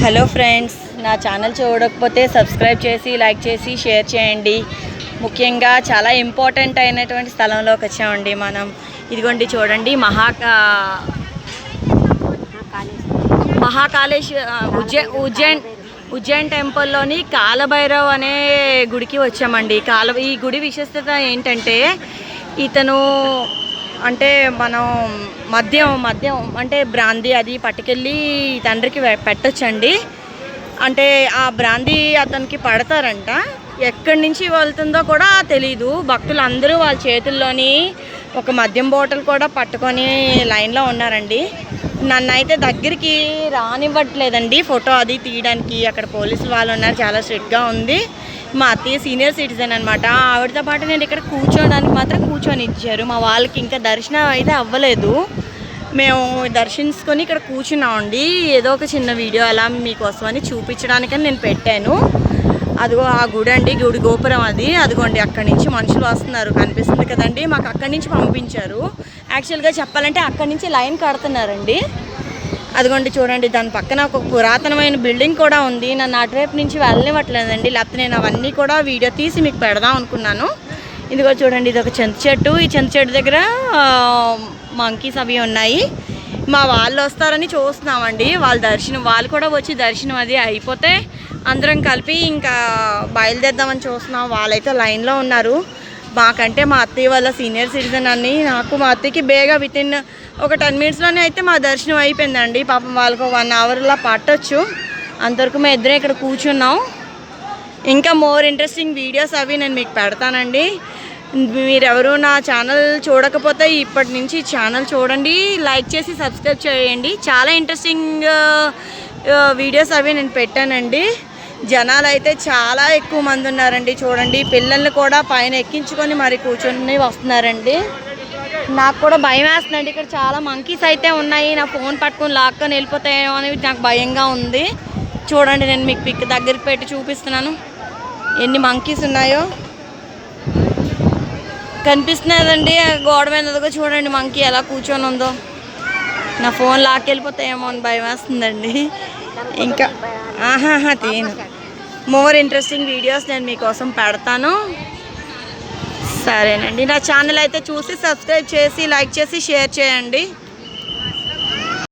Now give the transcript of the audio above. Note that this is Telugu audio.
హలో ఫ్రెండ్స్, నా ఛానల్ చూడకపోతే సబ్స్క్రైబ్ చేసి లైక్ చేసి షేర్ చేయండి. ముఖ్యంగా చాలా ఇంపార్టెంట్ అయినటువంటి స్థలంలోకి వచ్చామండి మనం. ఇదిగోండి చూడండి, ఉజ్జయిన్ టెంపుల్లోని కాలభైరవ్ అనే గుడికి వచ్చామండి. ఈ గుడి విశిష్టత ఏంటంటే, ఇతను అంటే మనం మద్యం అంటే బ్రాందీ అది పట్టుకెళ్ళి తండ్రికి పెట్టొచ్చండి. అంటే ఆ బ్రాందీ అతనికి పడతారంట. ఎక్కడి నుంచి వెళ్తుందో కూడా తెలీదు. భక్తులు అందరూ వాళ్ళ చేతుల్లోని ఒక మద్యం బాటిల్ కూడా పట్టుకొని లైన్లో ఉన్నారండి. నన్ను అయితే దగ్గరికి రానివ్వట్లేదండి ఫోటో అది తీయడానికి. అక్కడ పోలీసులు వాళ్ళు ఉన్నారు, చాలా స్ట్రిక్ట్గా ఉంది. మా అత్తయ్య సీనియర్ సిటిజన్ అనమాట. ఆవిడతో పాటు నేను ఇక్కడ కూర్చోడానికి మాత్రం కూర్చొని ఇచ్చారు. మా వాళ్ళకి ఇంకా దర్శనం అయితే అవ్వలేదు. మేము దర్శించుకొని ఇక్కడ కూర్చున్నామండి. ఏదో ఒక చిన్న వీడియో అలా మీకోసమని చూపించడానికని నేను పెట్టాను. అదిగో ఆ గుడి అండి, గుడి గోపురం అది. అదిగోండి అక్కడి నుంచి మనుషులు వస్తున్నారు, కనిపిస్తుంది కదండి. మాకు అక్కడి నుంచి పంపించారు. యాక్చువల్గా చెప్పాలంటే అక్కడి నుంచి లైన్ కడుతున్నారండి. అదిగోండి చూడండి, దాని పక్కన ఒక పురాతనమైన బిల్డింగ్ కూడా ఉంది. నన్ను అటువైపు నుంచి వెళ్ళనివ్వట్లేదండి, లేకపోతే నేను అవన్నీ కూడా వీడియో తీసి మీకు పెడదాం అనుకున్నాను. ఇదిగో చూడండి, ఇది ఒక చింత చెట్టు. ఈ చింత చెట్టు దగ్గర మంకీస్ అవి ఉన్నాయి. మా వాళ్ళు వస్తారని చూస్తున్నామండి. వాళ్ళు కూడా వచ్చి దర్శనం అది అయిపోతే అందరం కలిపి ఇంకా బయలుదేద్దామని చూస్తున్నాం. వాళ్ళైతే లైన్లో ఉన్నారు. మాకంటే మా అత్తయ్య వాళ్ళ సీనియర్ సిటిజన్ అని మా అత్తయ్యకి బేగా వితిన్ ఒక 10 minutesలోనే అయితే మా దర్శనం అయిపోయిందండి. పాపం వాళ్ళకు 1 hourలా పట్టొచ్చు. అంతవరకు మేము ఇద్దరం ఇక్కడ కూర్చున్నాం. ఇంకా మోర్ ఇంట్రెస్టింగ్ వీడియోస్ అవి నేను మీకు పెడతానండి. మీరెవరు నా ఛానల్ చూడకపోతే ఇప్పటి నుంచి ఛానల్ చూడండి, లైక్ చేసి సబ్స్క్రైబ్ చేయండి. చాలా ఇంట్రెస్టింగ్ వీడియోస్ అవి నేను పెట్టానండి. జనాలు అయితే చాలా ఎక్కువ మంది ఉన్నారండి. చూడండి, పిల్లల్ని కూడా పైన ఎక్కించుకొని మరి కూర్చొని వస్తున్నారండి. నాకు కూడా భయం వేస్తుందండి. ఇక్కడ చాలా మంకీస్ అయితే ఉన్నాయి. నా ఫోన్ పట్టుకొని లాక్కొని వెళ్ళిపోతాయేమో అని నాకు భయంగా ఉంది. చూడండి, నేను మీకు పిక్ దగ్గరికి పెట్టి చూపిస్తున్నాను ఎన్ని మంకీస్ ఉన్నాయో. కనిపిస్తున్నదండి గోడ మీద. చూడండి మంకీ ఎలా కూర్చొని ఉందో. నా ఫోన్ లాక్కెళ్ళిపోతాయేమో అని భయం వేస్తుందండి. ఇంకా తీను మోర్ ఇంట్రెస్టింగ్ వీడియోస్ నేను మీకోసం పెడతాను. సరేనండి, నా ఛానల్ అయితే చూసి సబ్స్క్రైబ్ చేసి లైక్ చేసి షేర్ చేయండి.